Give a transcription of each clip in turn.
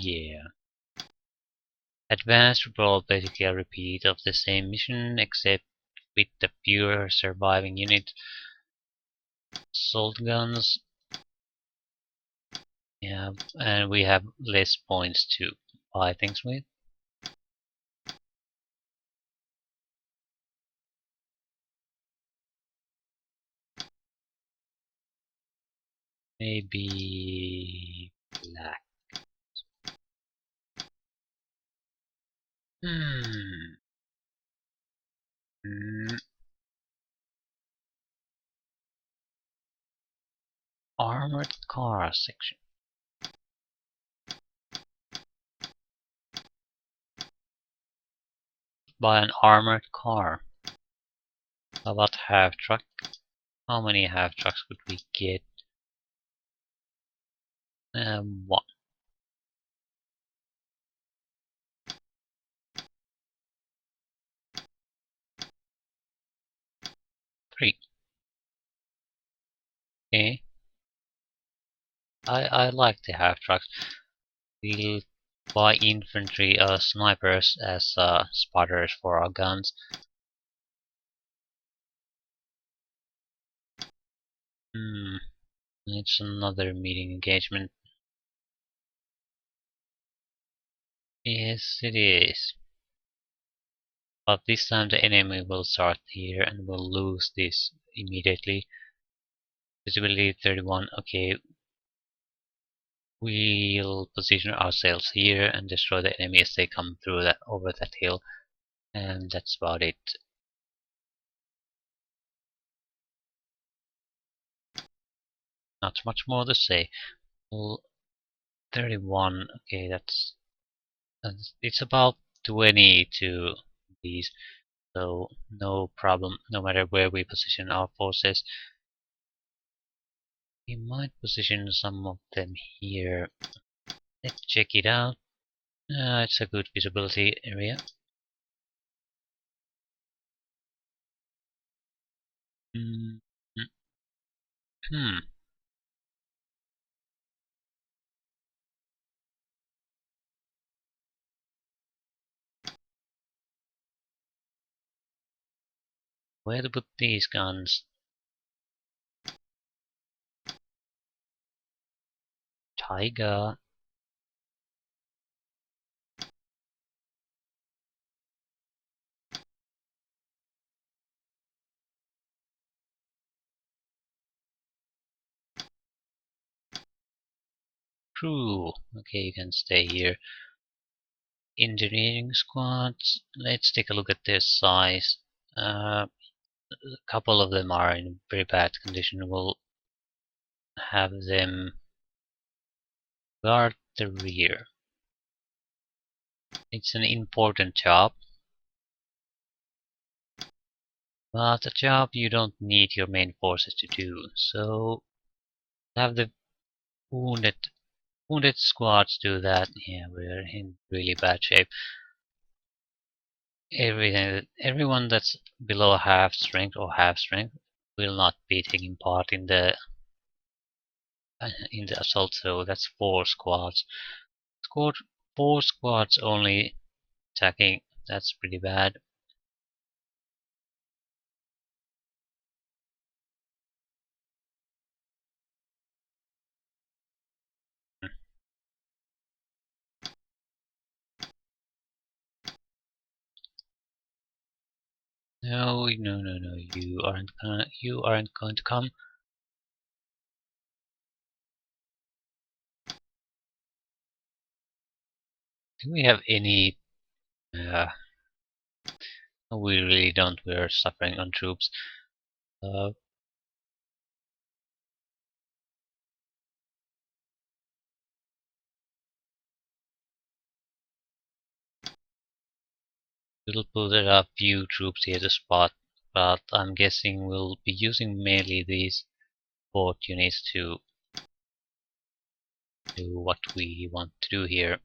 Yeah. Advanced Brawl, basically a repeat of the same mission, except with the fewer surviving units. Assault guns. Yeah, and we have less points to buy things with. Maybe black. Hmm. Mm, Armored car section. Buy an armored car. How about half truck? How many half trucks could we get? One. 3. Okay. I like the half trucks. We'll buy infantry snipers as spotters for our guns. It's another meeting engagement. Yes, it is. But this time the enemy will start here and we'll lose this immediately. Visibility 31. Okay, we'll position ourselves here and destroy the enemy as they come through that over that hill. And that's about it. Not much more to say. Well, 31. Okay, that's it's about 20 to these, so no problem. No matter where we position our forces, we might position some of them here. Let's check it out. It's a good visibility area. Mm, mm, Hmm. Where to put these guns? Tiger. Crew. Okay, you can stay here. Engineering squads. Let's take a look at their size. A couple of them are in very bad condition. We'll have them guard the rear. It's an important job, but a job you don't need your main forces to do. So have the wounded squads do that. Yeah, we're in really bad shape. Everyone that's below half strength or half strength will not be taking part in the assault. So that's 4 squads. Squad 4 squads only attacking. That's pretty bad. No, no, no, no. You aren't going to come. Do we have any? Uh, we really don't. We're suffering on troops. Uh, we'll put a few troops here to spot, but I'm guessing we'll be using mainly these support units to do what we want to do here.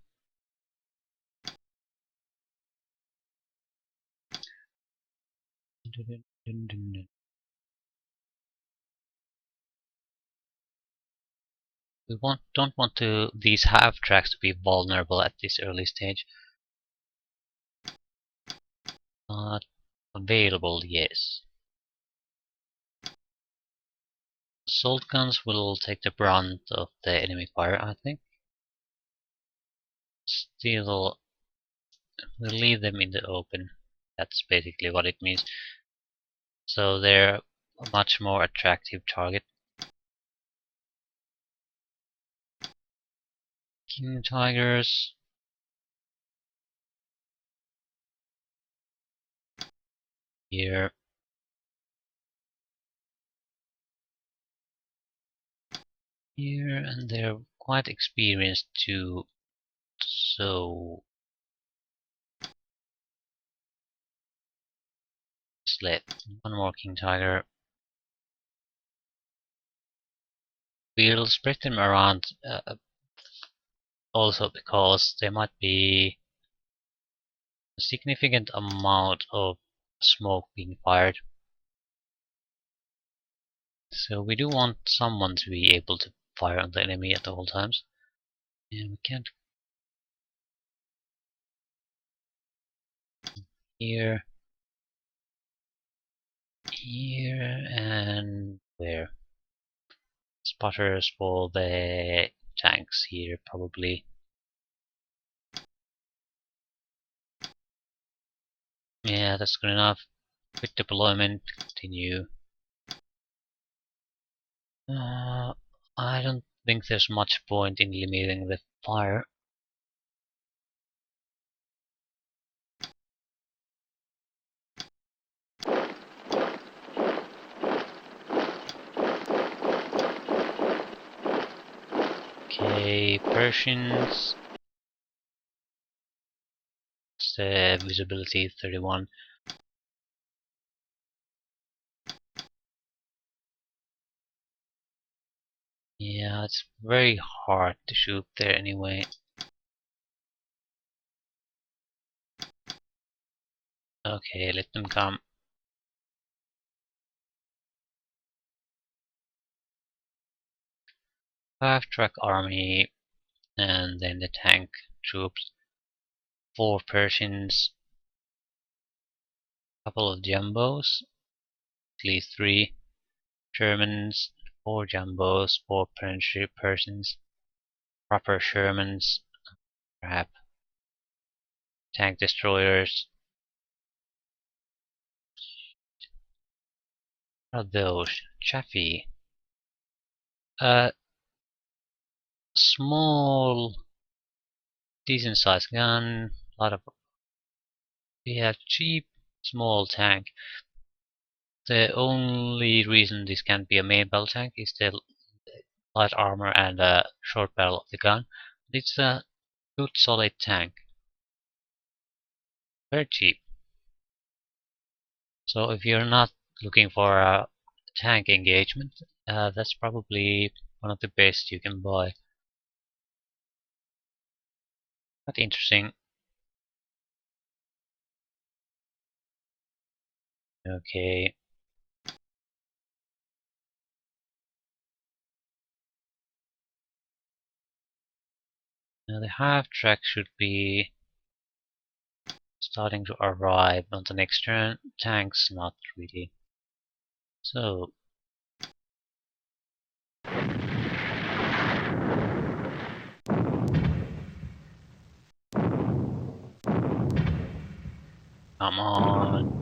don't want these half tracks to be vulnerable at this early stage. Not available, yes. Assault guns will take the brunt of the enemy fire, I think. Still, we'll leave them in the open. That's basically what it means. So they're a much more attractive target. King Tigers. Here. Here, and they're quite experienced too. So let's let one more King Tiger. We'll spread them around also because there might be a significant amount of smoke being fired. So we do want someone to be able to fire on the enemy at all times. And we can't here, here, and there. Spotters for the tanks here, probably. Yeah, that's good enough. Quick deployment, continue. I don't think there's much point in limiting the fire. Okay, Persians. It's visibility 31. Yeah, it's very hard to shoot there anyway. Okay, let them come. Half-track army, and then the tank troops. 4 Persians, couple of jumbos, at least 3 Shermans, 4 jumbos, 4 Persians, proper Shermans, perhaps tank destroyers. What are those? Chaffee. Small, decent sized gun, a lot of, yeah, cheap, small tank. The only reason this can't be a main battle tank is the light armor and a short barrel of the gun. It's a good solid tank. Very cheap. So if you're not looking for a tank engagement, that's probably one of the best you can buy. Quite interesting. Okay. Now the half track should be starting to arrive on the next turn. Tanks not really. So come on.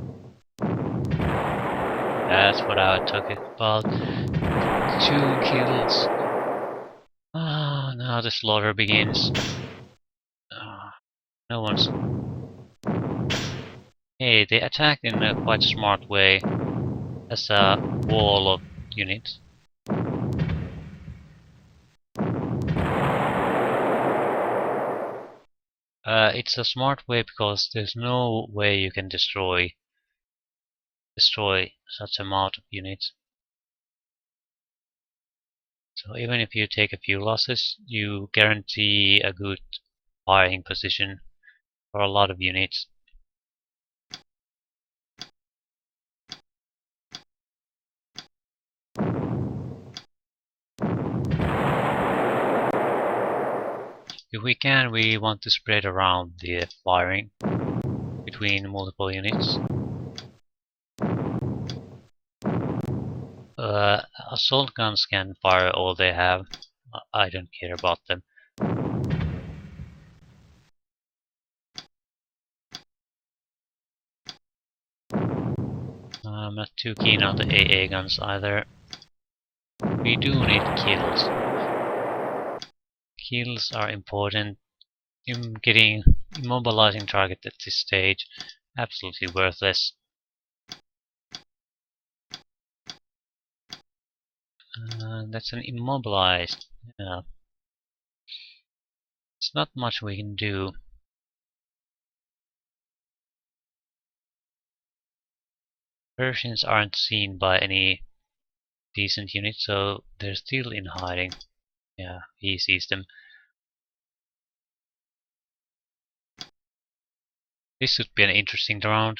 That's what I was talking about. 2 kills. Ah, now the slaughter begins. No one's. Hey, they attacked in a quite smart way. As a wall of units. It's a smart way because there's no way you can destroy such amount of units. So even if you take a few losses, you guarantee a good firing position for a lot of units. If we can, we want to spread around the firing between multiple units. Assault guns can fire all they have. I don't care about them. I'm not too keen on the AA guns either. We do need kills. Kills are important. Getting immobilizing target at this stage, absolutely worthless. That's an immobilized. It's not much we can do. Persians aren't seen by any decent unit, so they're still in hiding. Yeah, he sees them. This should be an interesting round.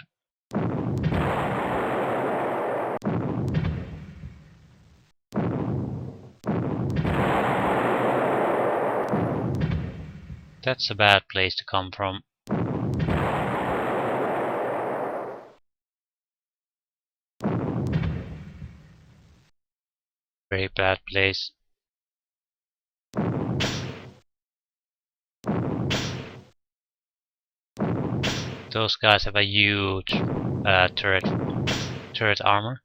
That's a bad place to come from. Very bad place. Those guys have a huge turret armor.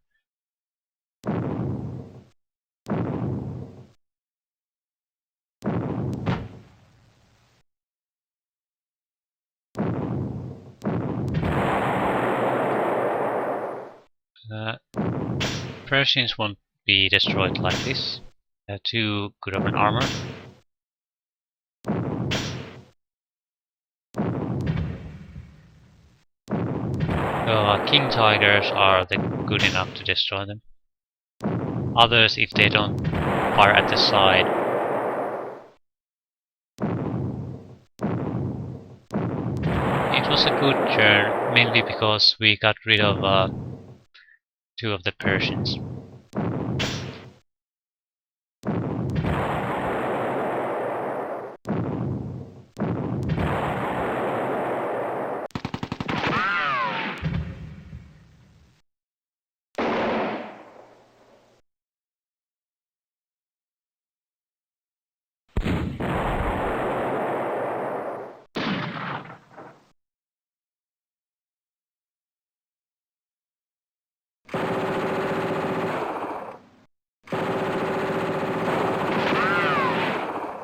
Persians won't be destroyed like this. They're too good of an armor. King Tigers are good enough to destroy them. Others, if they don't fire at the side. It was a good turn, mainly because we got rid of two of the Persians.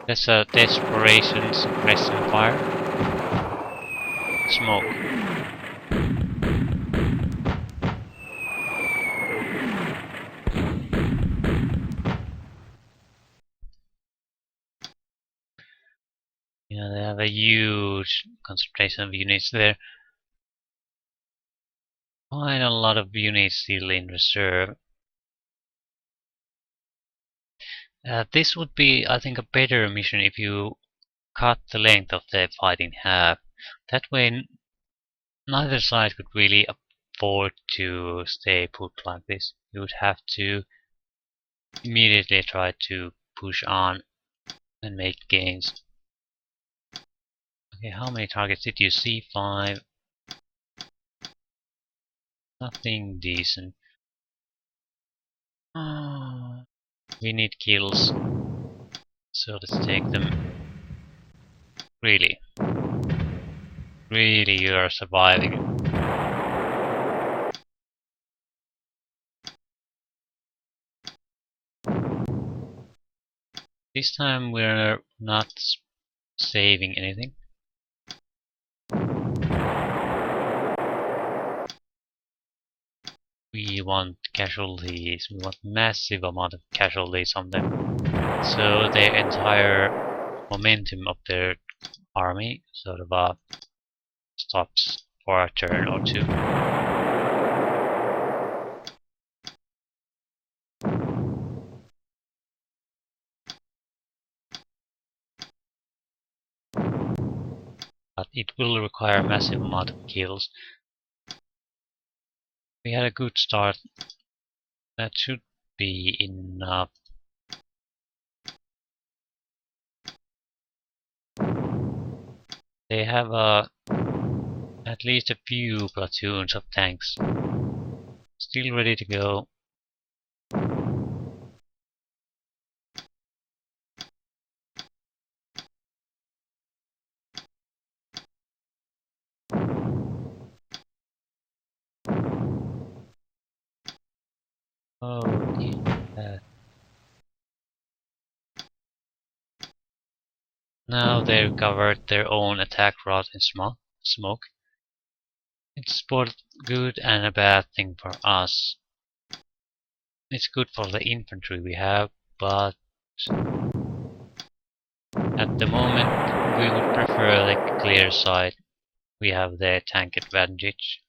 That's a desperation suppressing fire. Smoke. Yeah, they have a huge concentration of units there. Quite a lot of units still in reserve. This would be, I think, a better mission if you cut the length of the fight in half. That way, neither side could really afford to stay put like this. You would have to immediately try to push on and make gains. Okay, how many targets did you see? 5. Nothing decent. We need kills. So let's take them. Really? Really, you are surviving. This time we're not saving anything. We want casualties. We want massive amount of casualties on them. So the entire momentum of their army sort of stops for a turn or two. But it will require a massive amount of kills. We had a good start. That should be enough. they have at least a few platoons of tanks still ready to go. Okay. Now they've covered their own attack route in smoke. It's both good and a bad thing for us. It's good for the infantry we have, but at the moment we would prefer the clear side. We have the tank advantage.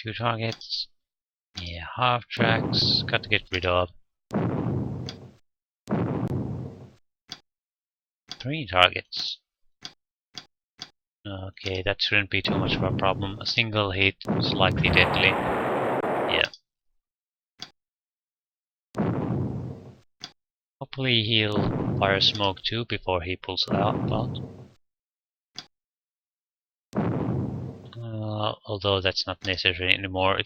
Two targets. Yeah, half tracks. Got to get rid of. Three targets. Okay, that shouldn't be too much of a problem. A single hit is likely deadly. Yeah. Hopefully he'll fire smoke too before he pulls out. Although that's not necessary anymore.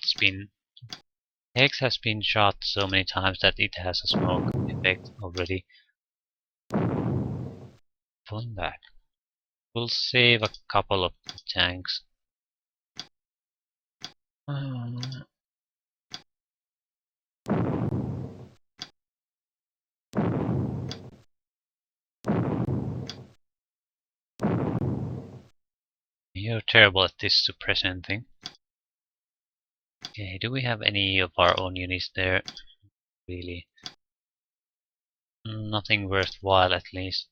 Hex has been shot so many times that it has a smoke effect already. Pulling back. We'll save a couple of tanks. You're terrible at this suppression thing. Okay, do we have any of our own units there? Really? Nothing worthwhile at least.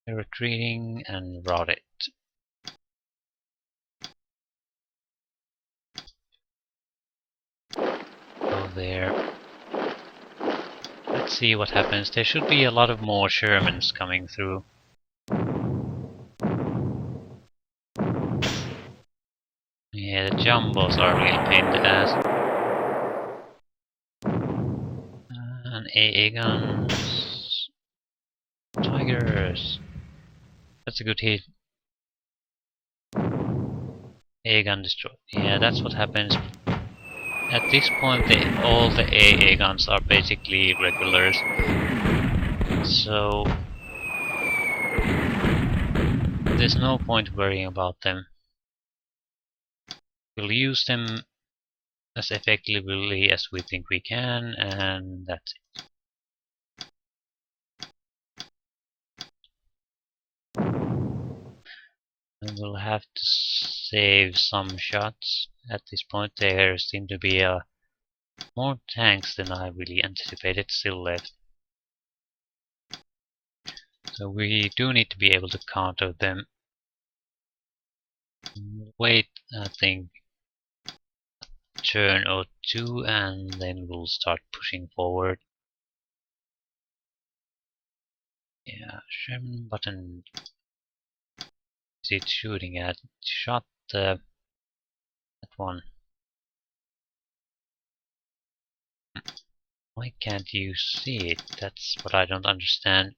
They're retreating and routed. Go there. Let's see what happens. There should be a lot of more Shermans coming through. Yeah, the Jumbos are really pain in the ass. And AA guns. Tigers. That's a good hit. AA gun destroyed. Yeah, that's what happens. At this point, all the AA guns are basically regulars. So there's no point worrying about them. We'll use them as effectively as we think we can, and that's it. And we'll have to save some shots. At this point there seem to be more tanks than I really anticipated still left. So we do need to be able to counter them. Wait, I think turn or two, and then we'll start pushing forward. Yeah, Sherman button. Is it shooting at? Shot that one. Why can't you see it? That's what I don't understand.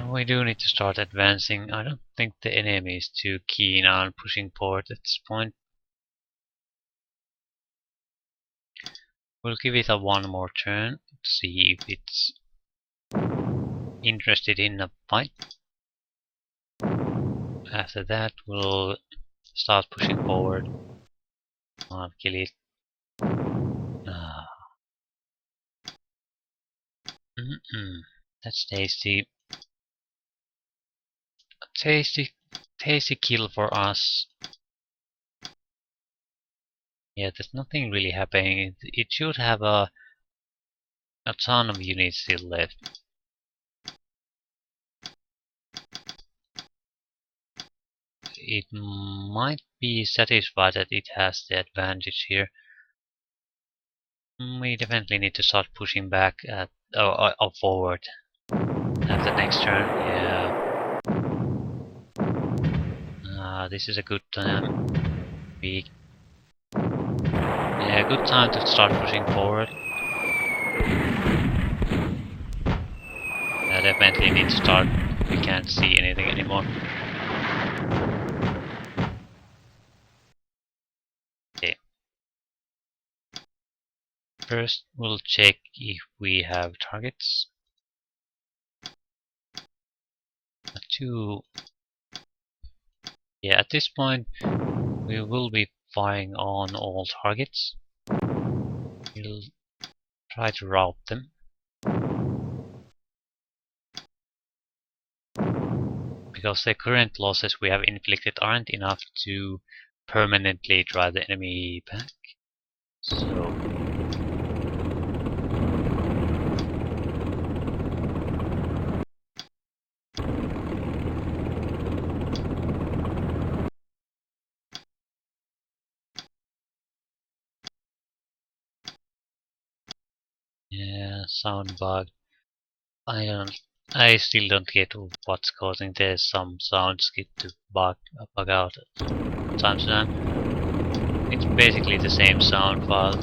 We do need to start advancing. I don't think the enemy is too keen on pushing forward at this point. We'll give it a one more turn to see if it's interested in a fight. After that, we'll start pushing forward. I'll kill it. That's tasty. Tasty kill for us. Yeah, there's nothing really happening. It should have a a ton of units still left. It might be satisfied that it has the advantage here. We definitely need to start pushing back at or forward at the next turn. Yeah, this is a good time. Yeah, good time to start pushing forward. Definitely need to start. We can't see anything anymore. Okay. First, we'll check if we have targets. Two. Yeah, at this point, we will be firing on all targets. We'll try to route them. Because the current losses we have inflicted aren't enough to permanently drive the enemy back. So yeah, sound bug. I still don't get what's causing this. Some sounds get to bug out from time to time. It's basically the same sound file.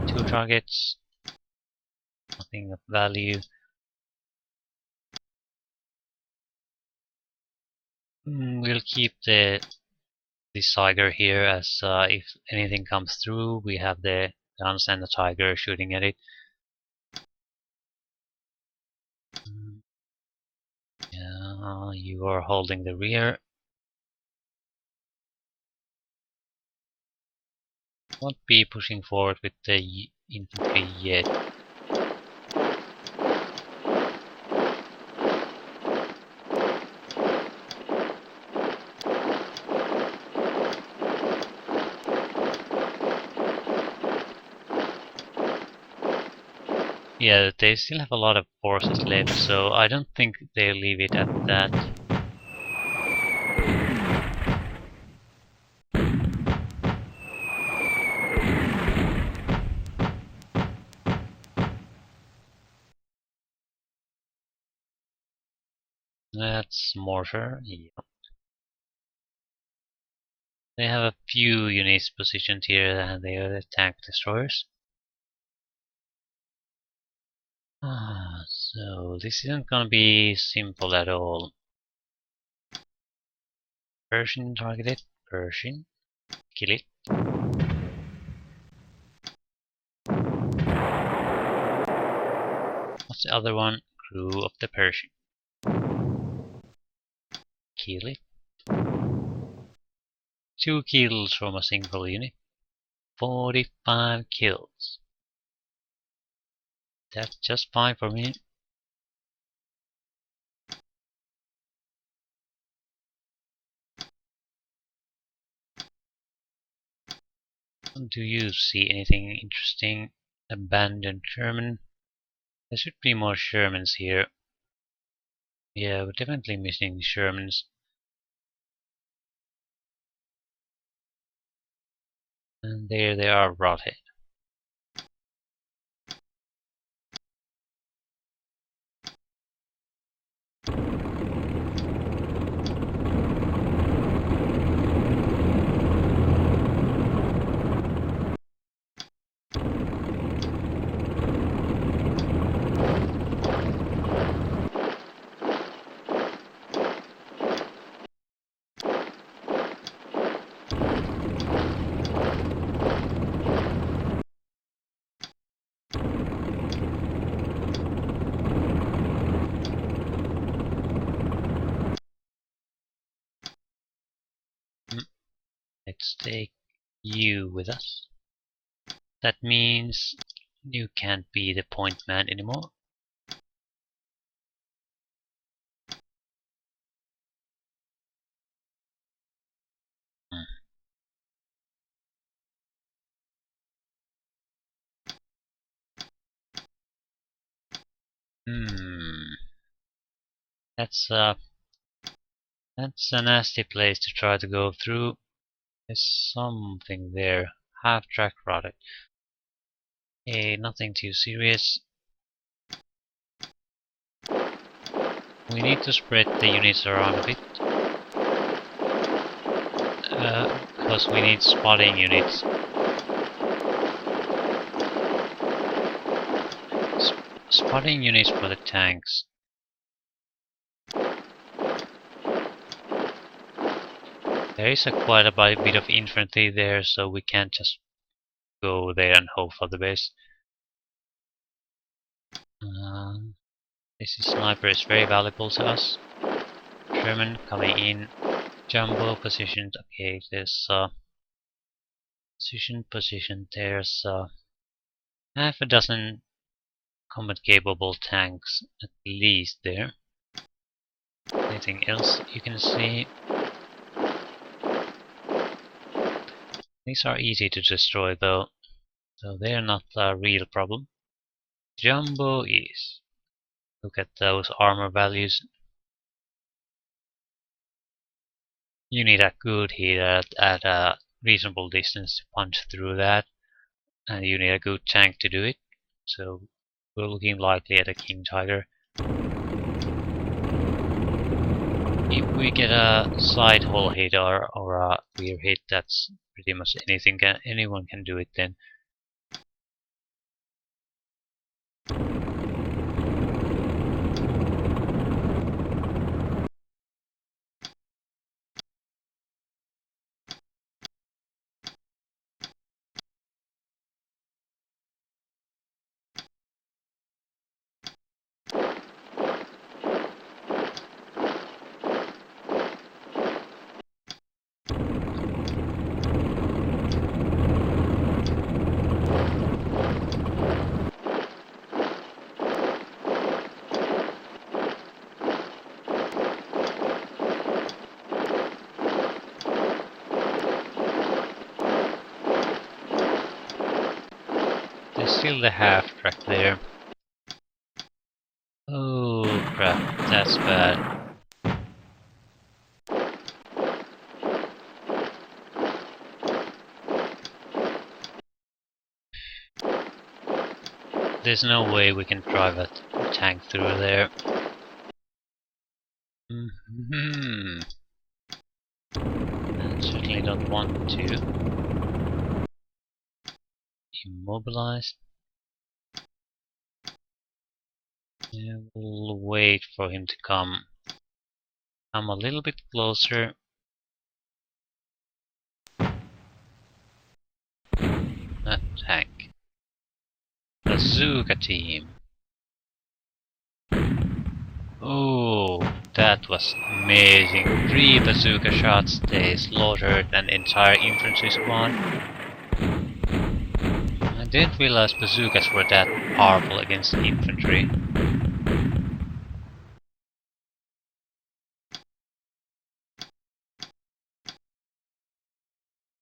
Two targets, nothing of value. We'll keep this tiger here, as if anything comes through, we have the guns and the tiger shooting at it. Yeah, you are holding the rear. Won't be pushing forward with the infantry yet. Yeah, they still have a lot of forces left, so I don't think they'll leave it at that. That's mortar. Yeah. They have a few units positioned here, and they are the tank destroyers. So this isn't gonna be simple at all. Persian targeted. Persian. Kill it. What's the other one? Crew of the Persian. Kill it. 2 kills from a single unit. 45 kills. That's just fine for me. Do you see anything interesting? Abandoned Sherman. There should be more Shermans here. Yeah, we're definitely missing Shermans. And there they are, Broadhead. Let's take you with us. That means you can't be the point man anymore. Hmm. That's that's a nasty place to try to go through. There's something there. Half-track product. Hey, nothing too serious. We need to spread the units around a bit. Because we need spotting units. Spotting units for the tanks. There is quite a bit of infantry there, so we can't just go there and hope for the best. This sniper is very valuable to us. Sherman coming in. Jumbo positioned. Okay, there's position. There's half a dozen combat capable tanks at least there. Anything else you can see? These are easy to destroy though, so they're not a real problem. Jumbo is. Look at those armor values. You need a good hit at a reasonable distance to punch through that, and you need a good tank to do it. So we're looking likely at a King Tiger. If we get a side hull hit or a rear hit, that's pretty much anyone can do it then. There's still the half track there. Oh crap, that's bad. There's no way we can drive a tank through there. I certainly don't want to. Immobilize. Yeah, we'll wait for him to come. I'm a little bit closer. That tank. Bazooka team. Oh, that was amazing. 3 bazooka shots, they slaughtered an entire infantry squad. I didn't realize bazookas were that powerful against infantry.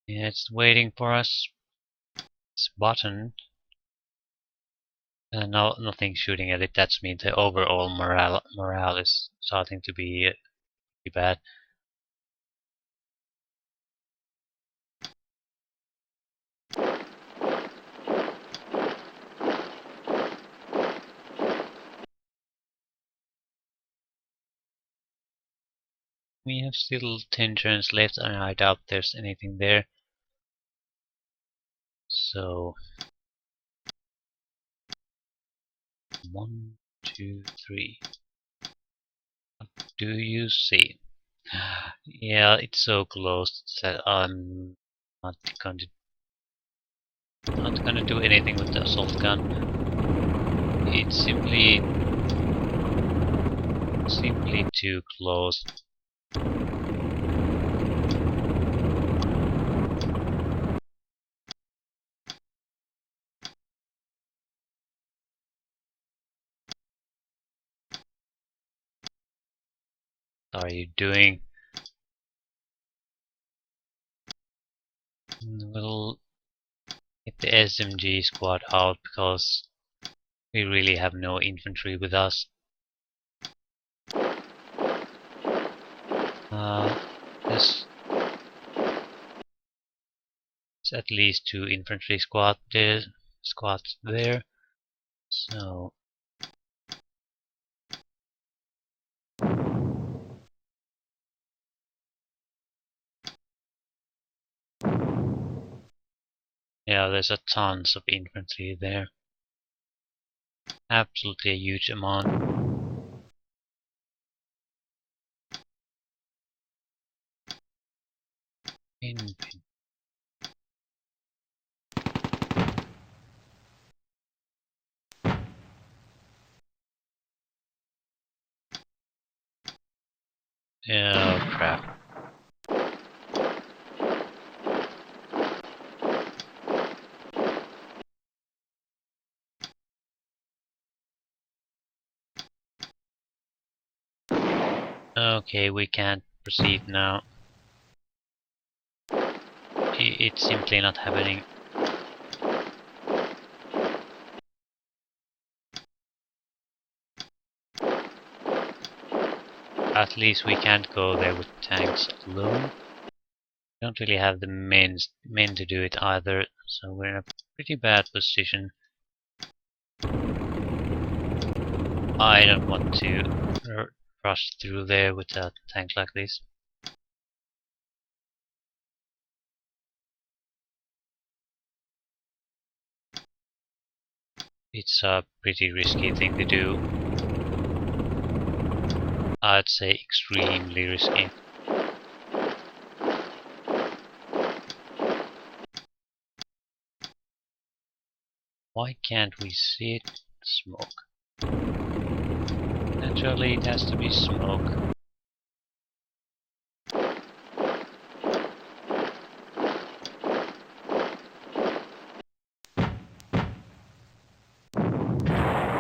Yeah, it's waiting for us. It's button. No, nothing shooting at it. That's means the overall morale is starting to be bad. We have still 10 turns left, and I doubt there's anything there. So 1, 2, 3. What do you see? Yeah, it's so close that I'm not going to do anything with the assault gun. It's simply too close. What are you doing? We'll get the SMG squad out because We really have no infantry with us. There's at least 2 infantry squads there. So yeah, there's a tons of infantry there. Absolutely a huge amount. Oh crap. Okay, we can't proceed now. It's simply not happening. At least we can't go there with tanks alone. We don't really have the men to do it either, so we're in a pretty bad position. I don't want to rush through there with a tank like this. It's a pretty risky thing to do. I'd say extremely risky. Why can't we see it? Smoke. Naturally, it has to be smoke.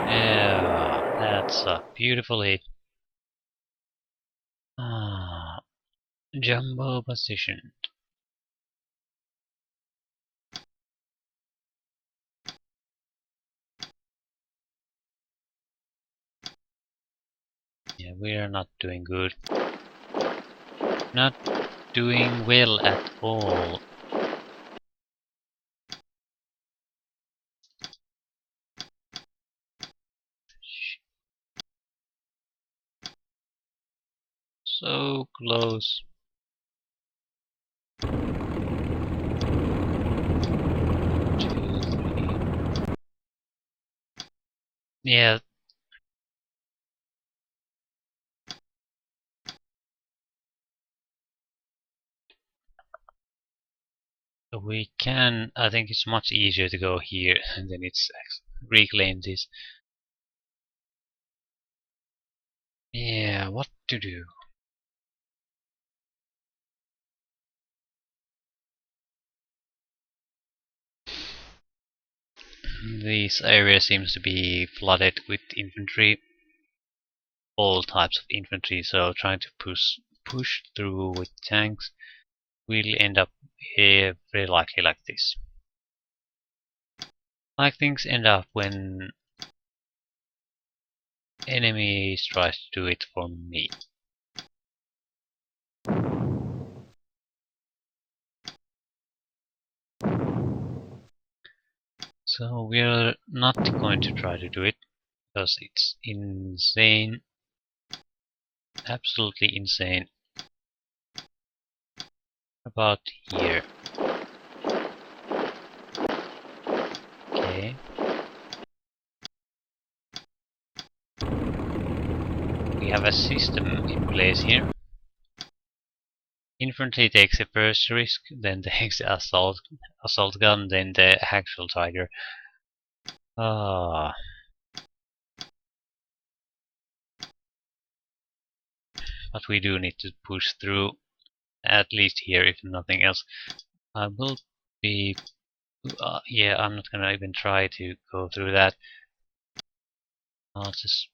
Yeah, that's a beautiful hit. Jumbo position. Yeah, we are not doing good. Not doing well at all. So close. 2, 3. Yeah. We can. I think it's much easier to go here than it's reclaim this. Yeah, what to do? This area seems to be flooded with infantry, all types of infantry, so trying to push through with tanks will end up very likely like this. Like things end up when enemies tries to do it for me. So we're not going to try to do it because it's insane, absolutely insane. About here. Okay. We have a system in place here. Infantry takes the first risk, then takes the assault gun, then the actual tiger. Ah. But we do need to push through, at least here, if nothing else. I will be... yeah, I'm not gonna even try to go through that. I'll just...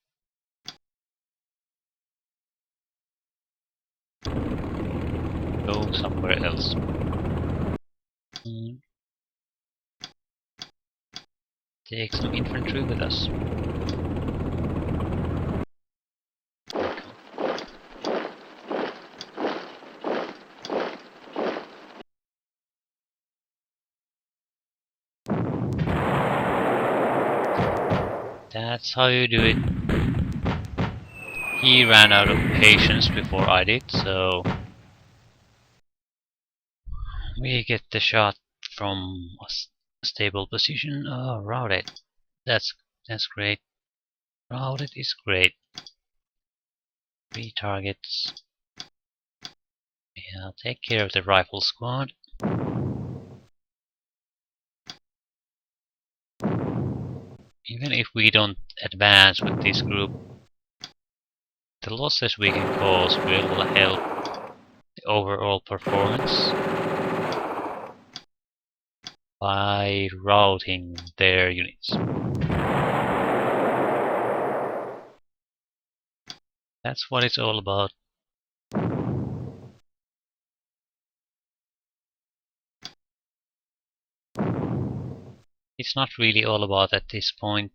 go somewhere else. take some infantry with us. That's how you do it. He ran out of patience before I did, so we get the shot from a stable position. Oh, routed. That's great. Routed is great. 3 targets. Yeah, take care of the rifle squad. Even if we don't advance with this group, the losses we can cause will help the overall performance by routing their units. That's what it's all about. It's not really all about at this point,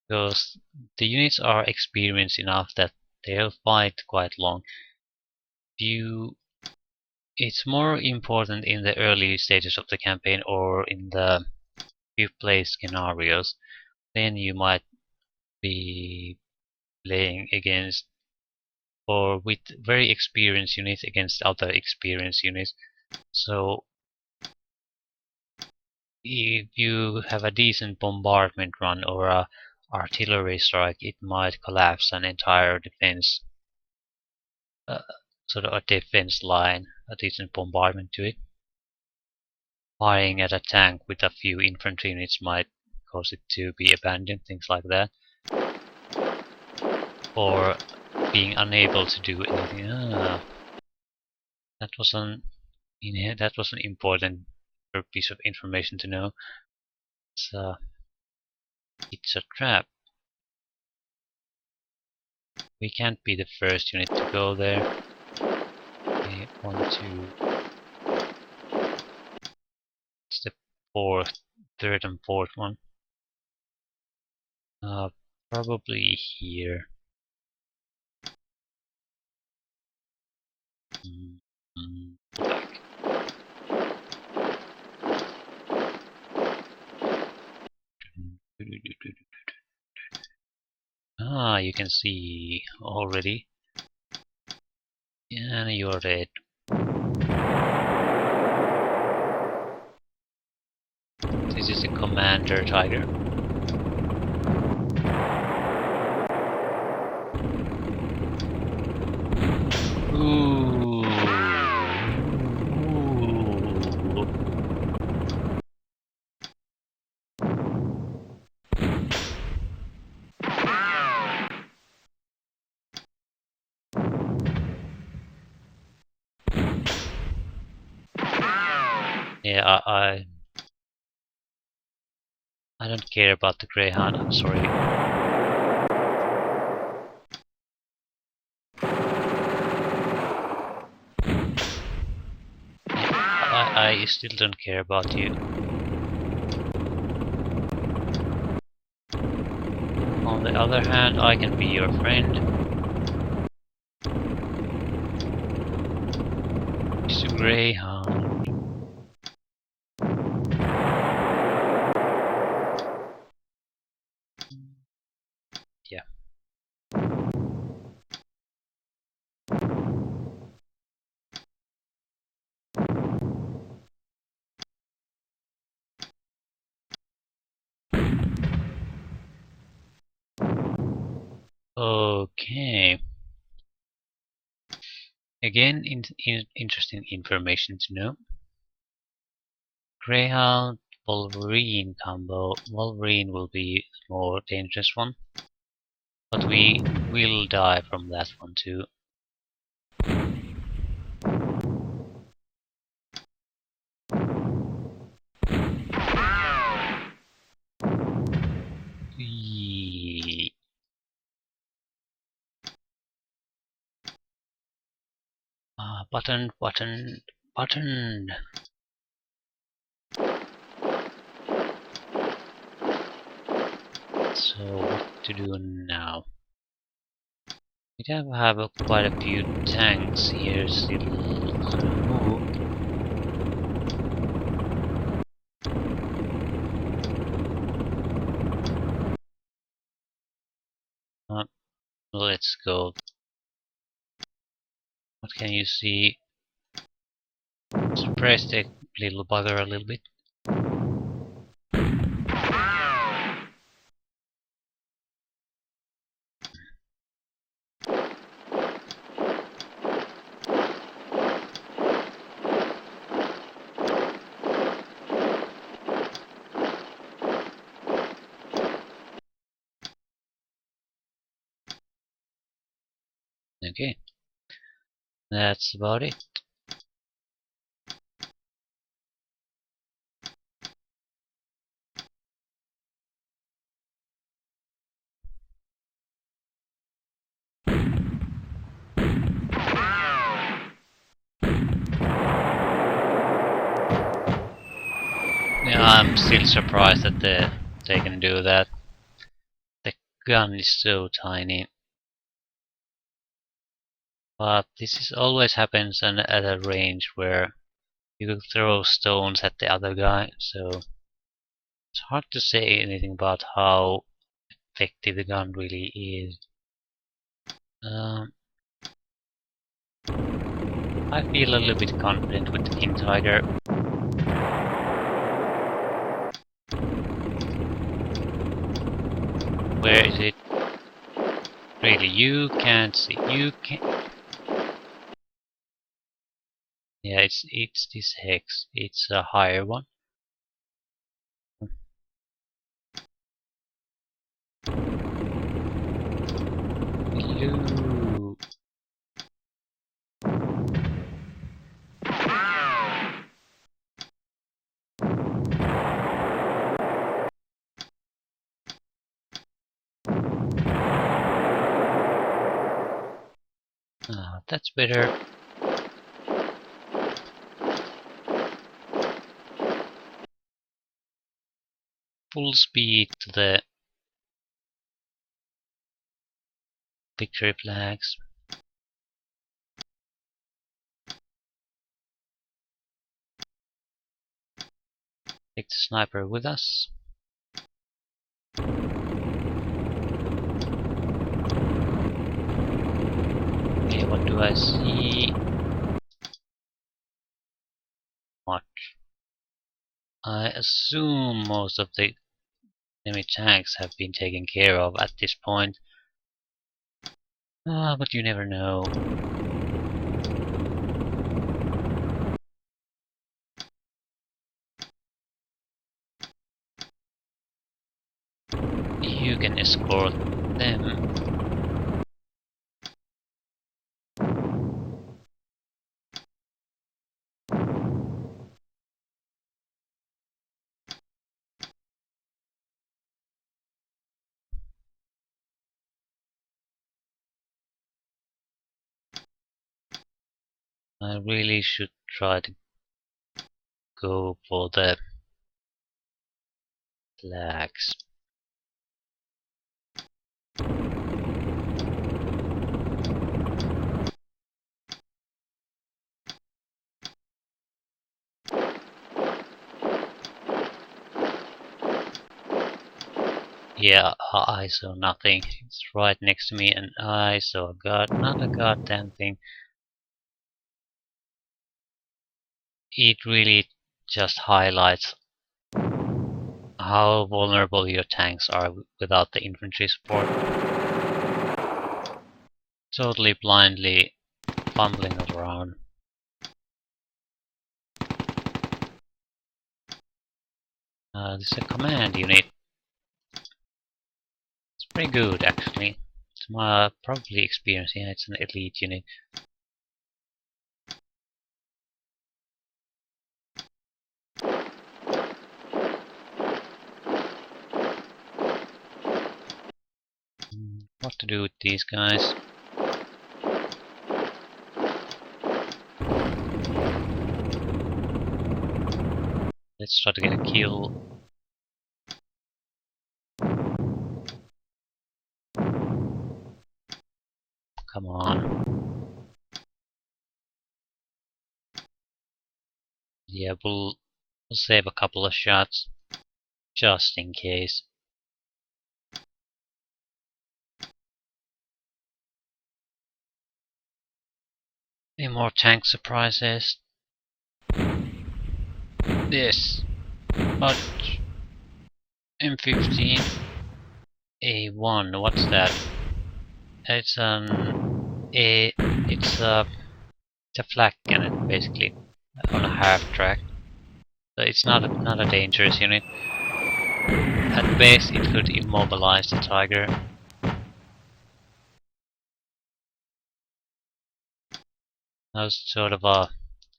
because the units are experienced enough that they'll fight quite long. It's more important in the early stages of the campaign or in the few play scenarios. Then you might be playing against or with very experienced units against other experienced units. So if you have a decent bombardment run or a artillery strike, it might collapse an entire defense, uh, sort of a defense line, a decent bombardment to it. Firing at a tank with a few infantry units might cause it to be abandoned, things like that. Or being unable to do anything. That was an important piece of information to know. It's a trap. We can't be the first unit to go there. We want to. It's the third and fourth one. Probably here. Back. You can see already. And you're dead. This is a commander tiger. Ooh. Yeah, I don't care about the Greyhound, I'm sorry. I still don't care about you. On the other hand, I can be your friend. It's a Greyhound. Yeah. Okay. Again, interesting information to know. Greyhound Wolverine combo. Wolverine will be the more dangerous one, but we will die from that one too. Button. So what to do now? We have quite a few tanks here still on the move. Let's go. What can you see? Suppress the little bugger a little bit. Okay, that's about it. Yeah, I'm still surprised that they can do that. The gun is so tiny. But this is always happens at a range where you can throw stones at the other guy, so it's hard to say anything about how effective the gun really is. I feel a little bit confident with the King Tiger. Where is it? Really, you can't see. You can't. Yeah, it's this hex. It's a higher one. Hello. Ah, that's better. Full speed to the victory flags. Take the sniper with us. Okay, what do I see? Much. I assume most of the enemy tanks have been taken care of at this point. But you never know. You can escort them. I really should try to go for the flags. Yeah, I saw nothing. It's right next to me, and I saw not a goddamn thing. It really just highlights how vulnerable your tanks are without the infantry support. Totally blindly fumbling around. This is a command unit. It's pretty good actually. It's my probably experience. Yeah, it's an elite unit. What to do with these guys? Let's try to get a kill. Yeah, we'll save a couple of shots just in case. Any more tank surprises? This, but M15 A1. What's that? It's it's a flak cannon basically on a half track. So it's not a dangerous unit. At best, it could immobilize the Tiger. I was sort of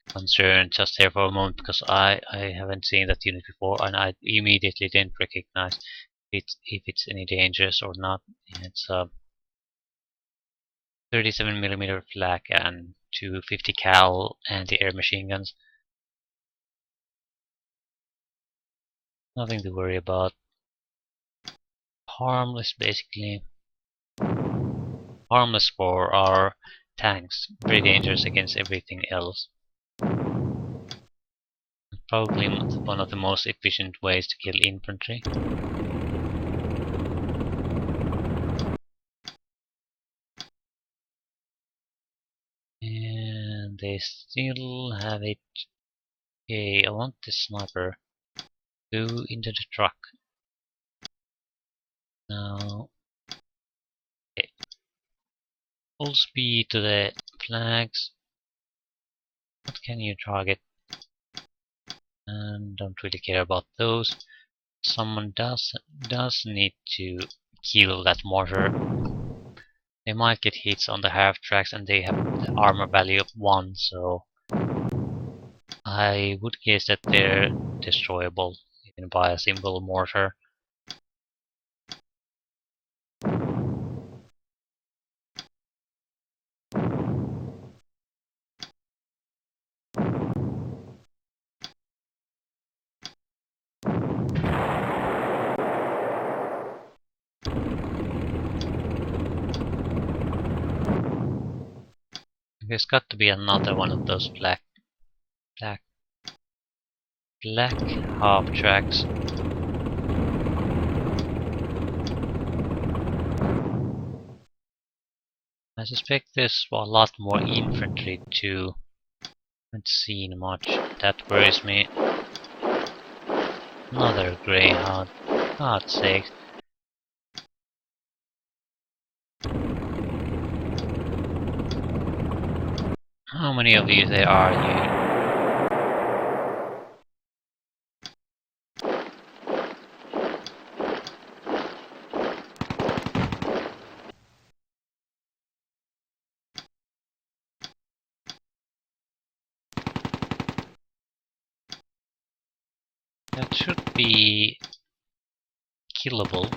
concerned just there for a moment because I haven't seen that unit before and I immediately didn't recognize if it's any dangerous or not. It's a 37mm flak and 250 cal anti-air machine guns. Nothing to worry about. Harmless basically. Harmless for our tanks. Very dangerous against everything else. Probably one of the most efficient ways to kill infantry. And they still have it. Okay, I want the sniper. Go into the truck. Now, okay. Full speed to the flags. What can you target? And don't really care about those. Someone does need to kill that mortar. They might get hits on the half tracks and they have the armor value of 1, so I would guess that they're destroyable even by a simple mortar. There's got to be another one of those black half tracks. I suspect there's a lot more infantry too. Haven't seen much. That worries me. Another greyhound. God's sake. How many of you there are you? That should be killable,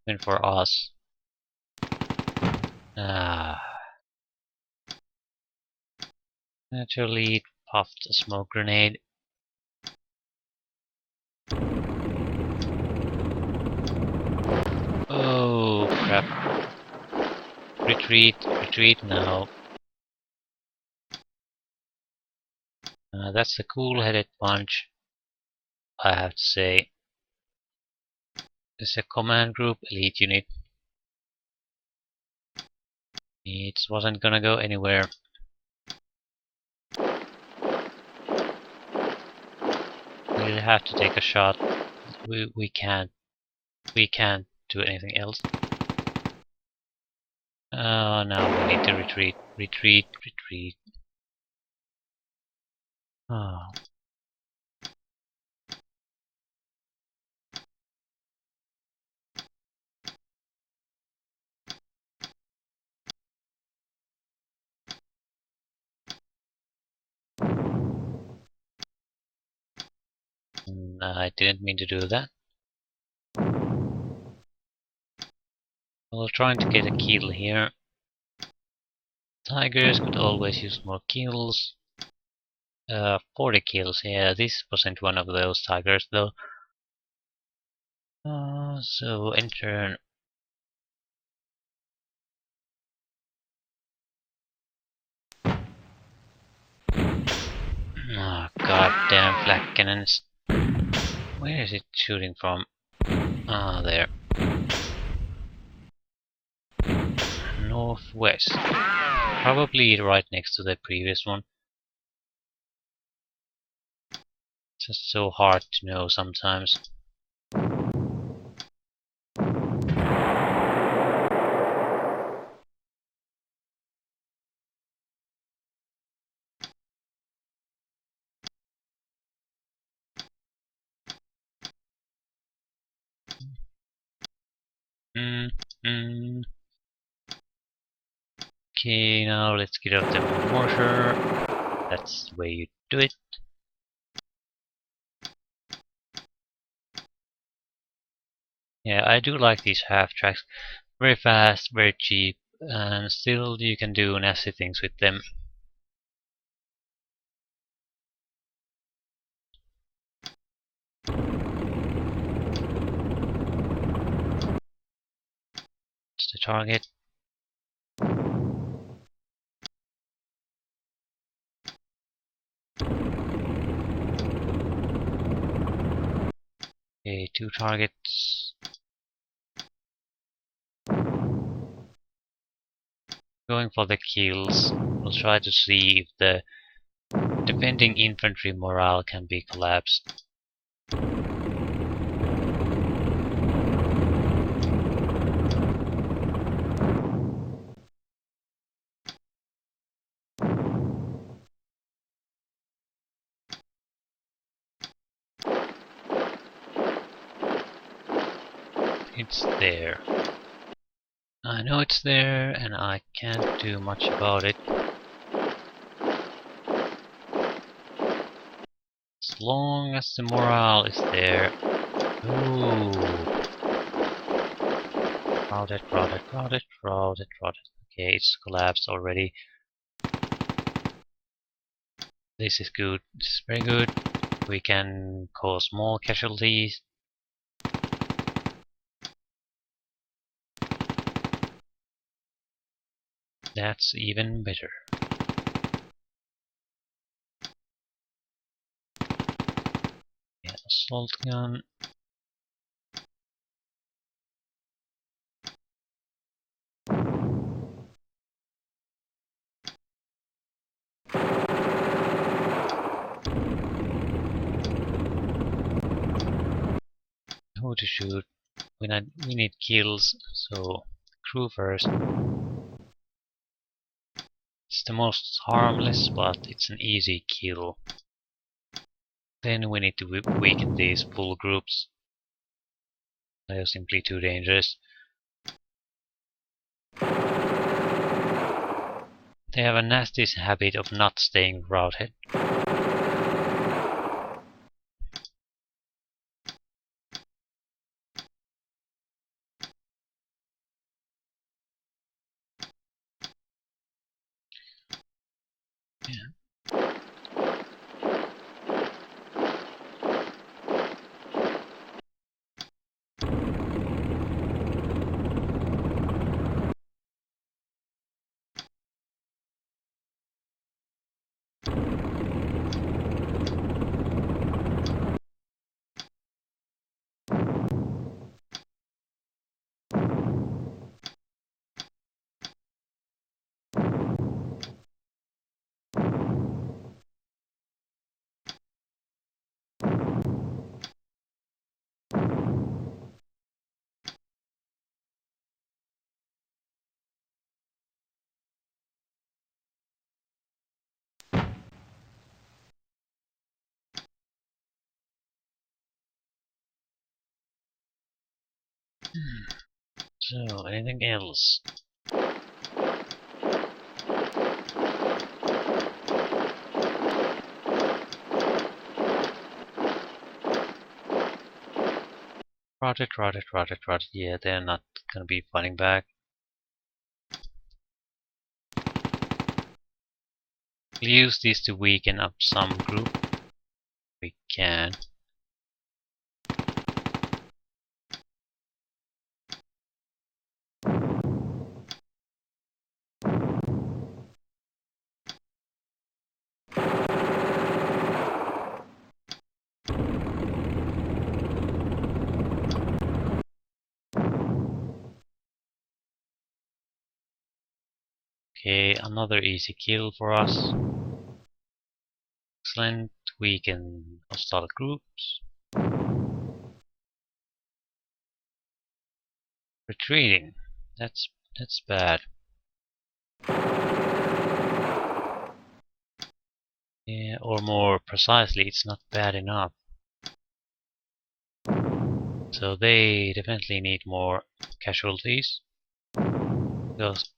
even for us. Ah, naturally it puffed a smoke grenade. Oh crap. Retreat, retreat now. That's a cool-headed punch, I have to say. There's a command group elite unit. It wasn't gonna go anywhere. We'll have to take a shot. We can't do anything else. Oh, now we need to retreat, retreat, retreat. Oh. I didn't mean to do that. Well, trying to get a kill here. Tigers could always use more kills. 40 kills, yeah, this wasn't one of those tigers though. So in turn. Oh, god black cannons. Where is it shooting from? Ah, there. Northwest. Probably right next to the previous one. Just so hard to know sometimes. Mm, mm. Okay, now let's get out the mortar. That's the way you do it. Yeah, I do like these half tracks. Very fast, very cheap, and still you can do nasty things with them. It's the target. Okay, 2 targets. Going for the kills. We'll try to see if the defending infantry morale can be collapsed. It's there. I know it's there, and I can't do much about it. As long as the morale is there. Ooh. Crowded. Okay, it's collapsed already. This is good. This is very good. We can cause more casualties. That's even better. Yeah, assault gun. Who to shoot? We need kills, so crew first. It's the most harmless, but it's an easy kill. Then we need to weaken these full groups. They are simply too dangerous. They have a nasty habit of not staying routed. Yeah. So, anything else? Routed. Yeah, they're not gonna be fighting back. We'll use this to weaken up some group. We can. Okay, another easy kill for us. Excellent. We can start groups. Retreating. That's bad. Yeah, or more precisely, it's not bad enough. So they definitely need more casualties. Because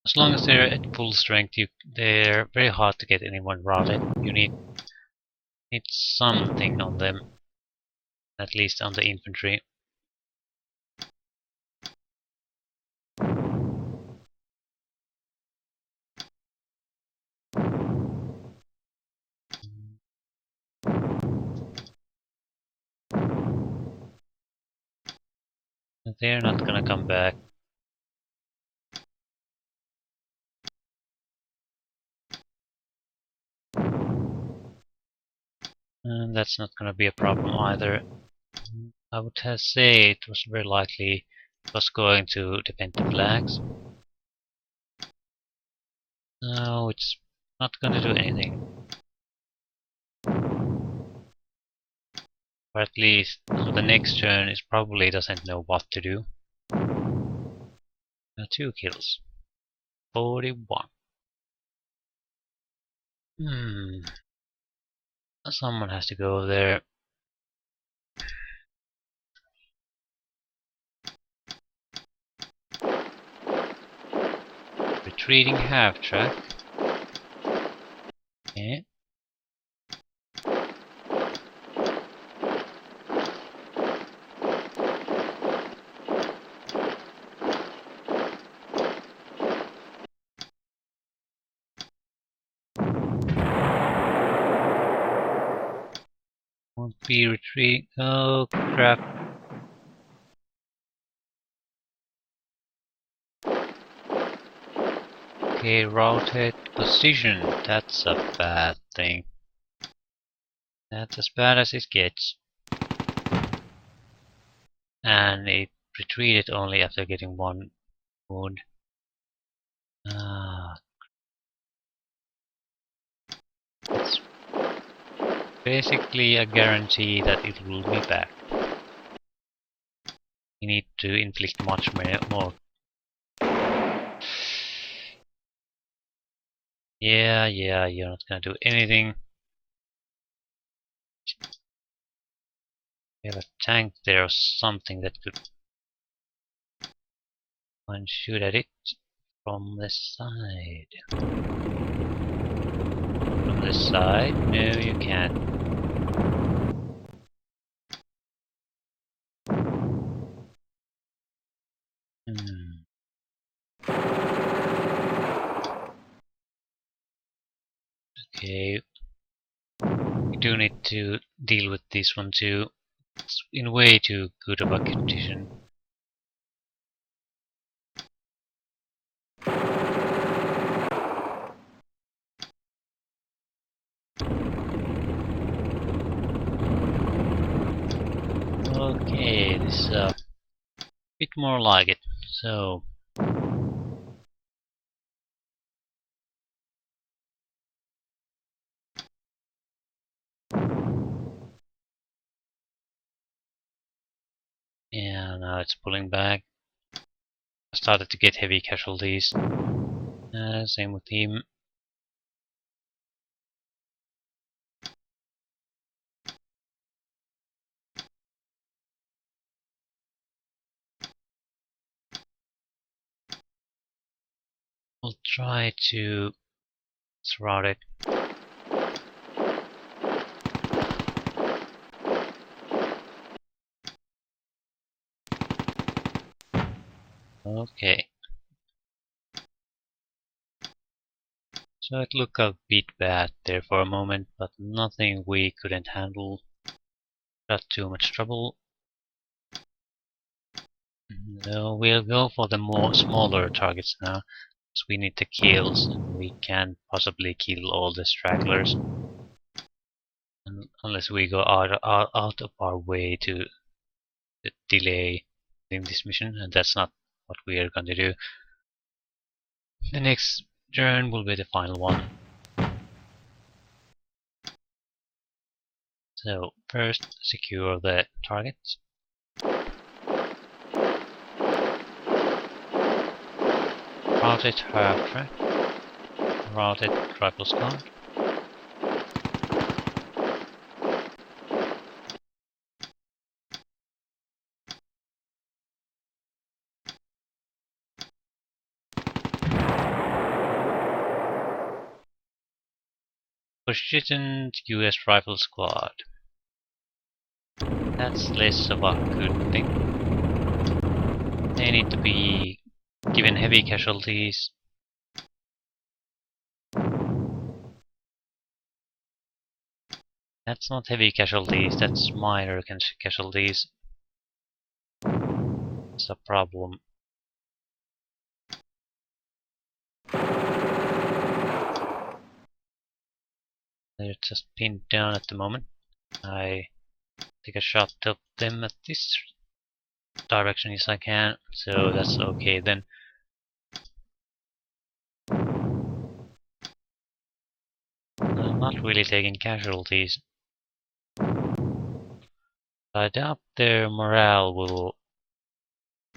as long as they're at full strength, they're very hard to get anyone routed. You need something on them, at least on the infantry. They're not gonna come back. And that's not gonna be a problem either. I would say it was very likely it was going to defend the flags. No, it's not gonna do anything. Or at least on the next turn it probably doesn't know what to do. 2 kills. 41. Someone has to go there. Retreating half track. Okay. Won't be retreating. Oh crap. Okay, routed position. That's a bad thing. That's as bad as it gets. And it retreated only after getting 1 wound. It's basically a guarantee that it will be back. You need to inflict much more. Yeah, you're not gonna do anything. We have a tank there or something that could one shoot at it from the side. From the side? No, you can't. Okay. We do need to deal with this one too. It's in way too good of a condition. Okay, this is a bit more like it. So yeah, now it's pulling back. I started to get heavy casualties. Same with him. We'll try to surround it. Okay. So it looked a bit bad there for a moment, but nothing we couldn't handle. Not too much trouble. No, we'll go for the more smaller targets now, because we need the kills, and we can't possibly kill all the stragglers. Unless we go out of our way to delay in this mission, and that's not what we are going to do. The next turn will be the final one. So first secure the target. Routed half track. Routed rifle squad. Positioned US rifle squad. That's less of a good thing. They need to be given heavy casualties. That's not heavy casualties, that's minor casualties. It's a problem. They're just pinned down at the moment. I take a shot of them at this direction as I can, so that's okay then. I'm not really taking casualties. I doubt their morale will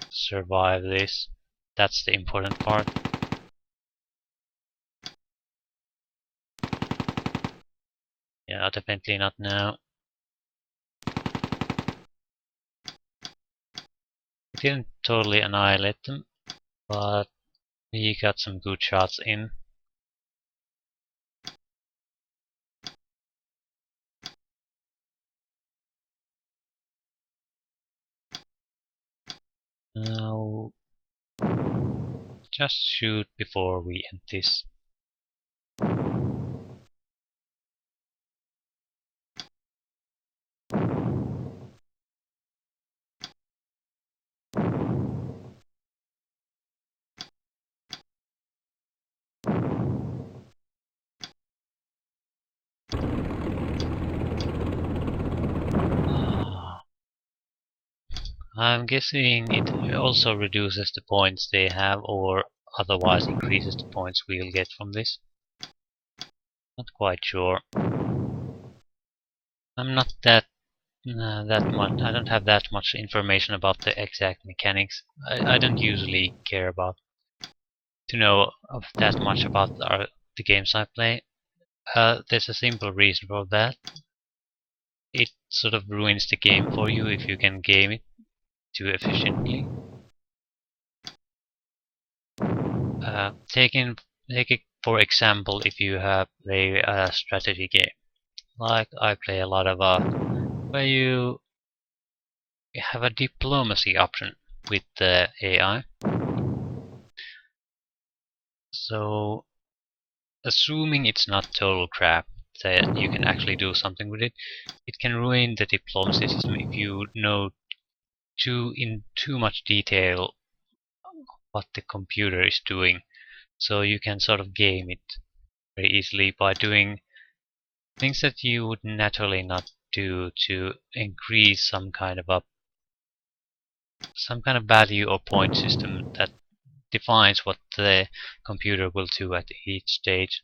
survive this. That's the important part. Yeah, definitely not now. We didn't totally annihilate them, but we got some good shots in. Now, just shoot before we end this. I'm guessing it also reduces the points they have, or otherwise increases the points we'll get from this. Not quite sure. I'm not that much. I don't have that much information about the exact mechanics. I don't usually care about to know of that much about the games I play. There's a simple reason for that. It sort of ruins the game for you if you can game it too efficiently. Take it for example if you have play a strategy game, like I play a lot of where you have a diplomacy option with the AI. So assuming it's not total crap, that you can actually do something with it, it can ruin the diplomacy system if you know in too much detail what the computer is doing. So you can sort of game it very easily by doing things that you would naturally not do to increase some kind of value or point system that defines what the computer will do at each stage.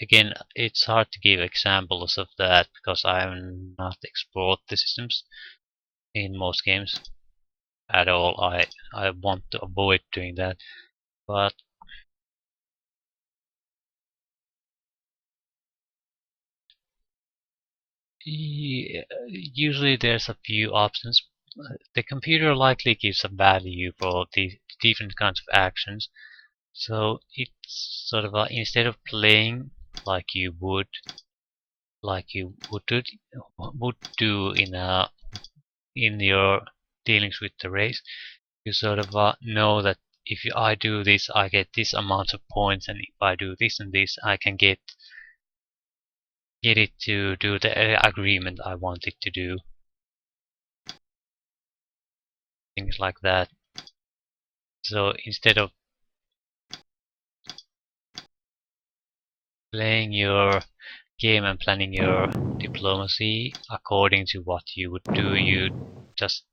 Again, it's hard to give examples of that because I have not explored the systems in most games at all. I want to avoid doing that, but usually there's a few options. The computer likely gives a value for the different kinds of actions, so it's sort of instead of playing like you would would do in your dealings with the race, you sort of know that if I do this, I get this amount of points, and if I do this and this, I can get it to do the agreement I want it to do. Things like that. So instead of playing your game and planning your diplomacy according to what you would do. You just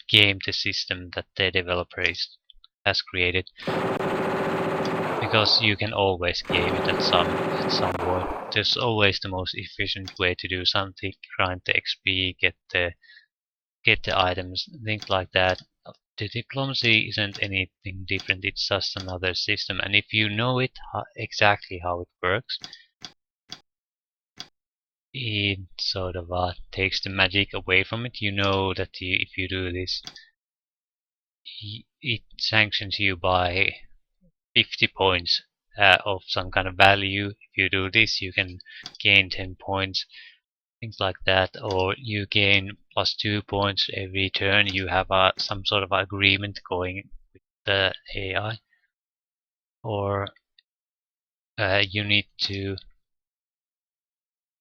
game the system that the developer has created, because you can always game it at some point. There's always the most efficient way to do something: grind the XP, get the items, things like that. The diplomacy isn't anything different, it's just another system, and if you know it exactly how it works, it sort of takes the magic away from it. You know that if you do this, it sanctions you by 50 points of some kind of value. If you do this, you can gain 10 points, things like that, or you gain +2 points every turn. You have some sort of agreement going with the AI, or you need to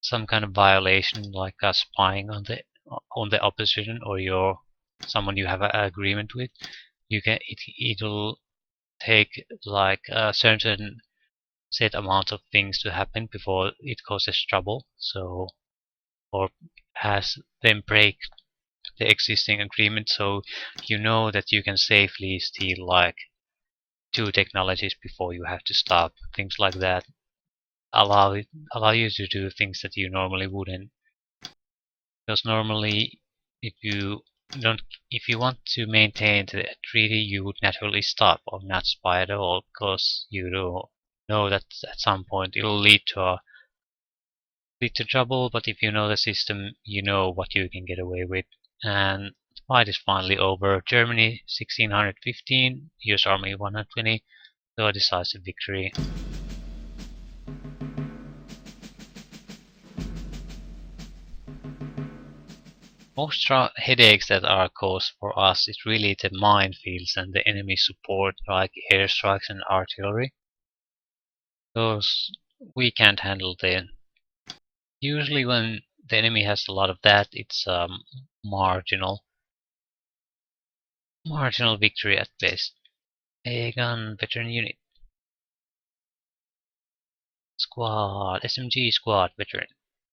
some kind of violation like spying on the opposition or someone you have an agreement with. It'll take like a certain set amount of things to happen before it causes trouble. So, or has them break the existing agreement, so you know that you can safely steal like 2 technologies before you have to stop. Things like that allow you to do things that you normally wouldn't. Because normally, if you don't, if you want to maintain the treaty, you would naturally stop or not spy at all, because you know that at some point it'll lead to trouble. But if you know the system, you know what you can get away with. And the fight is finally over. Germany 1615, US Army 120, so a decisive victory. Most headaches that are caused for us is really the minefields and the enemy support, like airstrikes and artillery. Those we can't handle them. Usually when the enemy has a lot of that, it's marginal victory at best. A gun veteran unit. Squad, SMG squad veteran.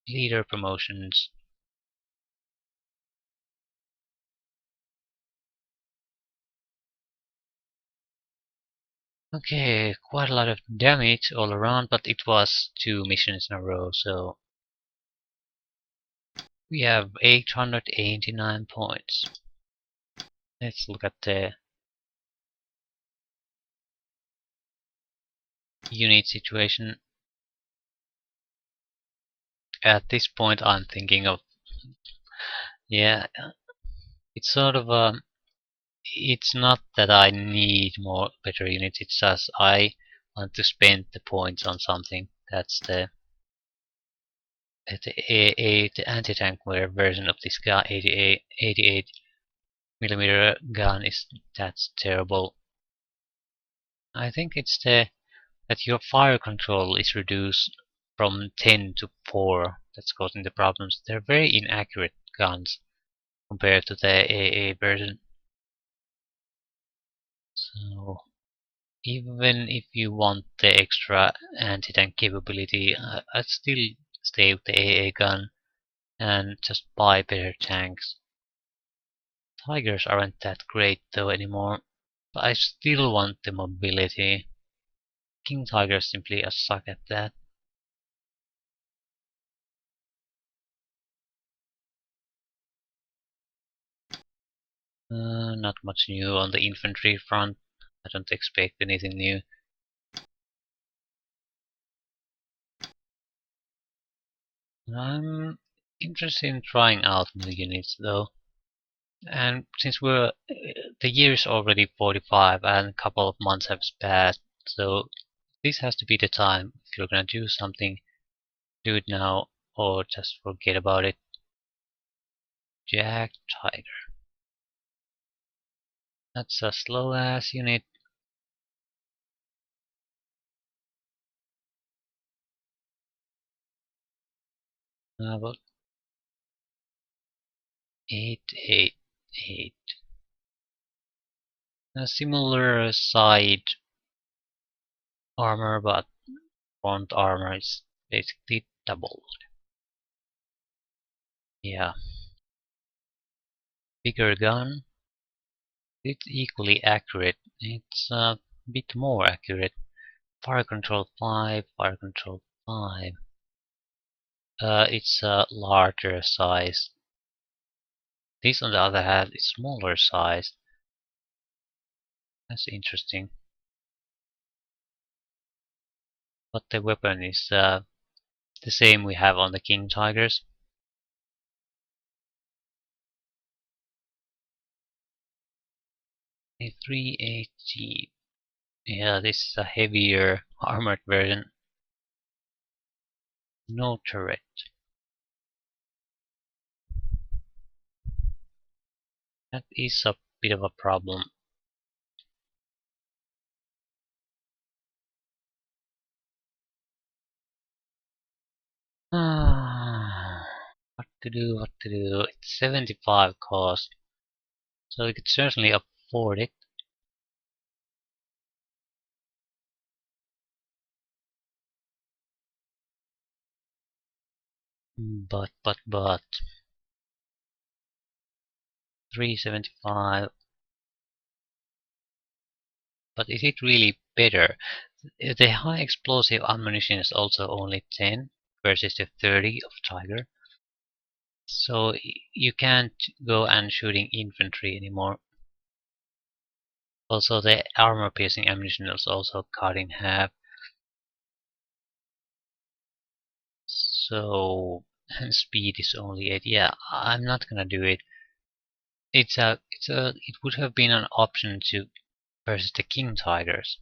Leader promotions. Okay, quite a lot of damage all around, but it was 2 missions in a row, so we have 889 points. Let's look at the unit situation. At this point I'm thinking of, yeah, it's sort of it's not that I need better units, it's just I want to spend the points on something. That's the anti-tank version of this gun. 88 millimeter gun that's terrible. I think it's that your fire control is reduced from 10 to 4 that's causing the problems. They're very inaccurate guns compared to the AA version. So even if you want the extra anti-tank capability, I'd still stay with the AA gun and just buy better tanks. Tigers aren't that great though anymore, but I still want the mobility. King Tigers simply suck at that. Not much new on the infantry front. I don't expect anything new. I'm interested in trying out new units though. And since the year is already 45 and a couple of months have passed, so this has to be the time. If you're gonna do something, do it now or just forget about it. Jack Tiger. That's a slow ass unit. About 888. A similar side armor, but front armor is basically doubled. Yeah, bigger gun. It's equally accurate. It's a bit more accurate. Fire control 5, fire control 5. It's a larger size. This, on the other hand, is smaller size. That's interesting. But the weapon is the same we have on the King Tigers. A 380. Yeah, this is a heavier armored version. No turret. That is a bit of a problem. What to do, what to do? It's 75 cost, so we could certainly afford it. But 375. But is it really better? The high explosive ammunition is also only 10 versus the 30 of Tiger. So you can't go and shooting infantry anymore. Also, the armor piercing ammunition is also cut in half. So speed is only 8. Yeah, I'm not gonna do it. It would have been an option to versus the King Tigers,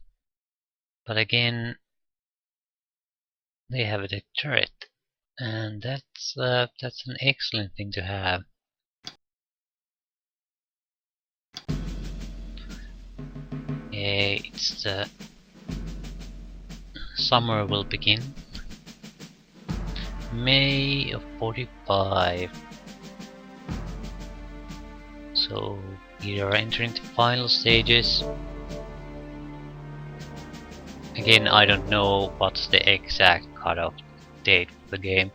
but again they have the turret, and that's an excellent thing to have. It's the summer will begin. May of 45. So we are entering the final stages. Again, I don't know what's the exact cutoff date for the game.